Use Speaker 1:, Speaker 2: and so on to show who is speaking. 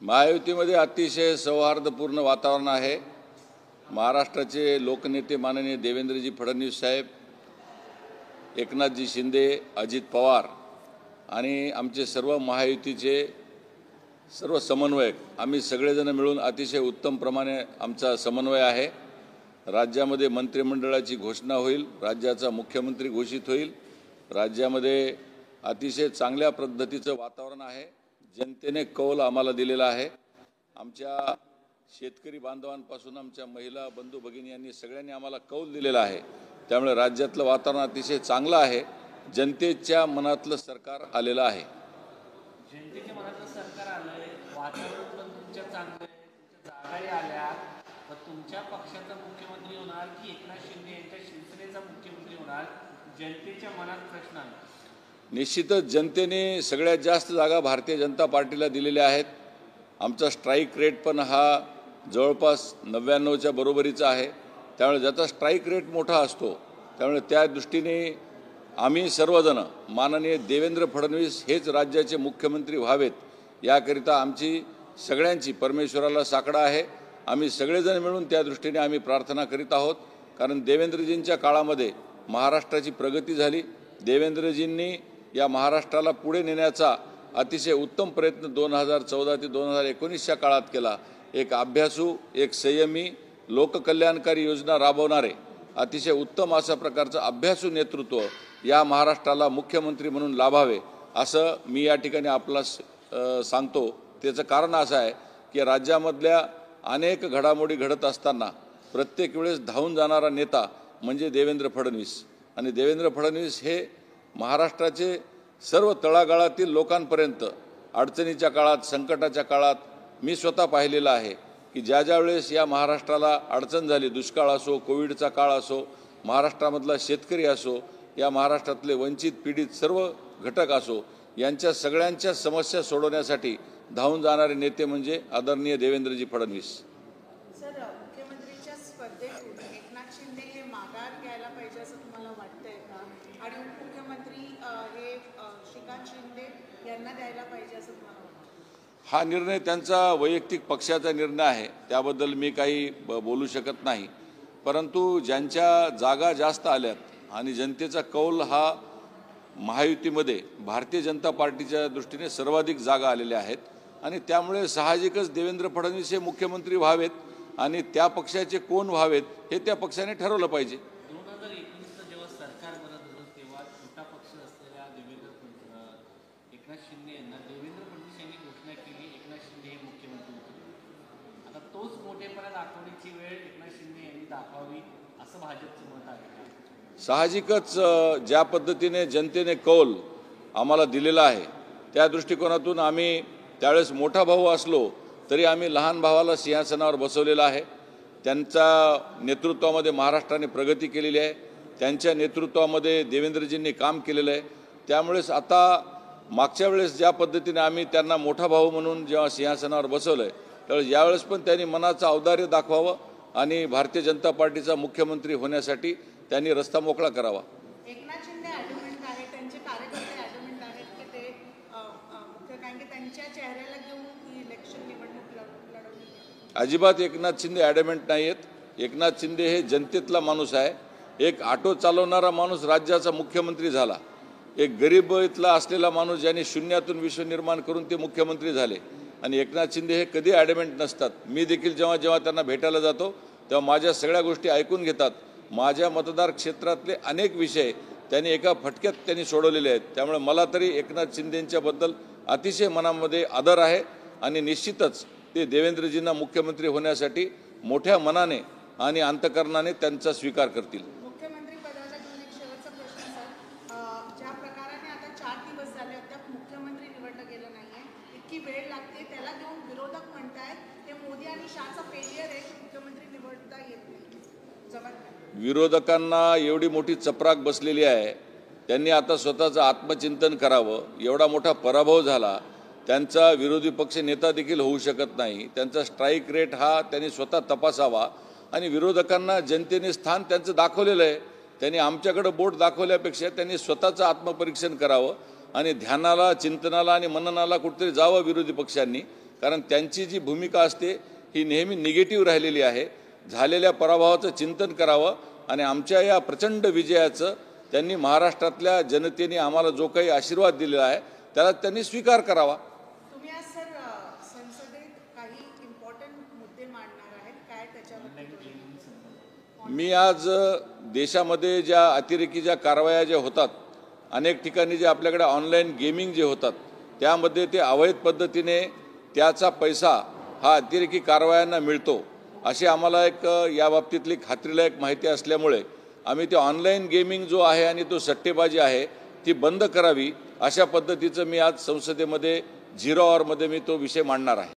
Speaker 1: महायुतीमध्ये अतिशय सौहार्दपूर्ण वातावरण आहे। महाराष्ट्राचे लोकनेते माननीय देवेंद्रजी फडणवीस साहेब, एकनाथजी शिंदे, अजित पवार आणि आमचे सर्व महायुतीचे सर्व समन्वयक आम्ही सगळेजण मिळून अतिशय उत्तम प्रमाणे आमचा समन्वय आहे। राज्यामध्ये मंत्रिमंडळाची घोषणा होईल, राज्याचा मुख्यमंत्री घोषित होईल। राज्यामध्ये अतिशय चांगल्या पद्धतीचं वातावरण आहे। जनतेने कौल आम्हाला दिलेला आहे। आमच्या शेतकरी बांधवांपासून आमच्या महिला बंधू भगिनी यांनी सगळ्यांनी आम्हाला कौल दिलेला आहे। त्यामुळे राज्यातलं वातावरण अतिशय चांगलं आहे। जनतेच्या मनातलं सरकार आलेलं आहे।
Speaker 2: जनतेच्या मनातलं सरकार आलंय, वातावरण पण तुमच्या चांगलं आहे, तुमच्या जागाही आल्या, तर तुमच्या पक्षाचा मुख्यमंत्री होणार की एकनाथ शिंदे यांच्या शिवसेनेचा मुख्यमंत्री होणार, जनतेच्या मनात प्रश्न आहे।
Speaker 1: निश्चितच जनतेने सगळ्यात जास्त जागा भारतीय जनता पार्टीला दिलेल्या आहेत। आमचा स्ट्राईक रेट पण हा जवळपास 99च्या बरोबरीचा आहे। त्यामुळे ज्याचा स्ट्राईक रेट मोठा असतो, त्यामुळे त्या दृष्टीने आम्ही सर्वजण माननीय देवेंद्र फडणवीस हेच राज्याचे मुख्यमंत्री व्हावेत याकरिता आमची सगळ्यांची परमेश्वराला साकडा आहे। आम्ही सगळेजण मिळून त्या दृष्टीने आम्ही प्रार्थना करीत आहोत। कारण देवेंद्रजींच्या काळामध्ये महाराष्ट्राची प्रगती झाली। देवेंद्रजींनी या महाराष्ट्राला पुढे नेण्याचा अतिशय उत्तम प्रयत्न 2014 ते 2019च्या काळात केला। एक अभ्यासू, एक संयमी, लोककल्याणकारी योजना राबवणारे अतिशय उत्तम अशा प्रकारचं अभ्यासू नेतृत्व या महाराष्ट्राला मुख्यमंत्री म्हणून लाभावे असं मी या ठिकाणी आपला सांगतो। त्याचं कारण असं आहे की राज्यामधल्या अनेक घडामोडी घडत असताना प्रत्येक वेळेस धावून जाणारा नेता म्हणजे देवेंद्र फडणवीस। आणि देवेंद्र फडणवीस हे महाराष्ट्राचे सर्व तळागाळातील लोकांपर्यंत अडचणीच्या काळात, संकटाच्या काळात मी स्वतः पाहिलेलं आहे की ज्या वेळेस या महाराष्ट्राला अडचण झाली, दुष्काळ असो, कोविडचा काळ असो, महाराष्ट्रामधला शेतकरी असो, या महाराष्ट्रातले वंचित पीडित सर्व घटक असो, यांच्या सगळ्यांच्या समस्या सोडवण्यासाठी धावून जाणारे नेते म्हणजे आदरणीय देवेंद्रजी फडणवीस।
Speaker 3: सर, मुख्यमंत्रीच्या स्पर्धेतून एकनाथ शिंदे हे माघार घ्यायला पाहिजे असं तुम्हाला वाटतंय का? आणि उपमुख्यमंत्री हे श्रीकांत शिंदे यांना द्यायला पाहिजे असं तुम्हाला वाटतं?
Speaker 1: हा निर्णय त्यांचा वैयक्तिक पक्षाचा निर्णय आहे, त्याबद्दल मी काही बोलू शकत नाही। परंतु ज्यांच्या जागा जास्त आल्यात आणि जनतेचा कौल हा महायुतीमध्ये भारतीय जनता पार्टीच्या दृष्टीने सर्वाधिक जागा आलेल्या आहेत आणि त्यामुळे साहजिकच देवेंद्र फडणवीस हे मुख्यमंत्री व्हावेत आणि त्या पक्षाचे कोण व्हावेत हे त्या पक्षाने ठरवलं पाहिजे।
Speaker 2: 2019ला जेव्हा सरकार बनत होतं तेव्हा छोटा पक्ष असलेल्या एकनाथ शिंदे यांना देवेंद्र फडणवीस यांनी घोषणा केली, एकनाथ शिंदे हे मुख्यमंत्री होते। आता तोच मोठेपणा दाखवण्याची वेळ एकनाथ शिंदे यांनी दाखवावी असं भाजपचं मत आहे।
Speaker 1: साहजिकच ज्या पद्धतीने जनतेने कौल आम्हाला दिलेला आहे त्या दृष्टिकोनातून आम्ही त्यावेळेस मोठा भाऊ असलो तरी आम्ही लहान भावाला सिंहासनावर बसवलेला आहे। त्यांच्या नेतृत्वामध्ये महाराष्ट्राने प्रगती केलेली आहे, त्यांच्या नेतृत्वामध्ये देवेंद्रजींनी काम केलेलं आहे। त्यामुळेच आता मागच्या वेळेस ज्या पद्धतीने आम्ही त्यांना मोठा भाऊ म्हणून जेव्हा सिंहासनावर बसवलं आहे, त्यावेळेस यावेळेस पण त्यांनी मनाचं औदार्य दाखवावं आणि भारतीय जनता पार्टीचा मुख्यमंत्री होण्यासाठी त्यांनी रस्ता मोकळा करावा।
Speaker 3: एकनाथ शिंदे ॲडमेंट आहेत, त्यांचे कार्यकर्ते ॲडमेंट आहेत की ते मुख्य कारण की त्यांच्या चेहऱ्याला घेऊन ही इलेक्शन निवडणूक लढवली?
Speaker 1: अजिबात एकनाथ शिंदे ॲडमेंट नाही आहेत। एकनाथ शिंदे हे जनतेतला माणूस आहे। एक ऑटो चालवणारा माणूस राज्याचा मुख्यमंत्री झाला, एक गरीबीतला असलेला माणूस ज्यांनी शून्यातून विश्व निर्माण करून ते मुख्यमंत्री झाले। आणि एकनाथ शिंदे हे कधी ॲडमेंट नसतात। मी देखील जेव्हा जेव्हा त्यांना भेटायला जातो तेव्हा माझ्या सगळ्या गोष्टी ऐकून घेतात। माझ्या मतदार क्षेत्रातले अनेक विषय त्यांनी एका फटक्यात त्यांनी सोडवलेले आहेत। त्यामुळे मला तरी एकनाथ शिंदेंच्याबद्दल अतिशय मनामध्ये आदर आहे आणि निश्चितच ते देवेंद्रजींना मुख्यमंत्री होण्यासाठी मोठ्या मनाने आणि अंतःकरणाने त्यांचा स्वीकार करतील।
Speaker 3: मुख्यमंत्री पदाला घेऊन एक शेवटचा प्रश्न सर, ज्या प्रकाराने आता 4 दिवस झाले अद्याप मुख्यमंत्री निवडलं गेलं नाहीये, इतकी वेळ लागते, त्याला घेऊन विरोधक म्हणतायत हे मोदी आणि शहाचा फेलियर आहे, मुख्यमंत्री निवडता येत नाही।
Speaker 1: विरोधकांना एवढी मोठी चपराक बसलेली आहे, त्यांनी आता स्वतःचं आत्मचिंतन करावं। एवढा मोठा पराभव झाला, त्यांचा विरोधी पक्ष नेता देखील होऊ शकत नाही। त्यांचा स्ट्राईक रेट हा त्यांनी स्वतः तपासावा आणि विरोधकांना जनतेने स्थान त्यांचं दाखवलेलं आहे। त्यांनी आमच्याकडे बोट दाखवल्यापेक्षा त्यांनी स्वतःचं आत्मपरीक्षण करावं आणि ध्यानाला, चिंतनाला आणि मननाला कुठेतरी जावं विरोधी पक्षांनी कारण त्यांची जी भूमिका असते ही नेहमी निगेटिव्ह राहिलेली आहे. झालेल्या पराभवाचं चिंतन करावं आणि आमच्या या प्रचंड विजयाचं त्यांनी महाराष्ट्रातल्या जनतेने आम्हाला जो काही आशीर्वाद दिलेला आहे त्याला त्यांनी स्वीकार करावा.
Speaker 3: तुम्ही आज सर संसदेत काही इम्पॉर्टंट मुद्दे मांडणार आहेत, काय त्याच्यावर?
Speaker 1: मी आज देशामध्ये ज्या अतिरेकी ज्या कारवाया ज्या होतात, अनेक ठिकाणी जे आपल्याकडे ऑनलाईन गेमिंग जे होतात त्यामध्ये ते अवैध पद्धतीने त्याचा पैसा हा अतिरेकी कारवायांना मिळतो अशी आम्हाला एक याबाबतीतली खात्रीलायक माहिती असल्यामुळे आम्ही ते ऑनलाईन गेमिंग जो आहे आणि तो सट्टेबाजी आहे ती बंद करावी अशा पद्धतीचं मी आज संसदेमध्ये 0 आवरमध्ये मी तो विषय मांडणार आहे.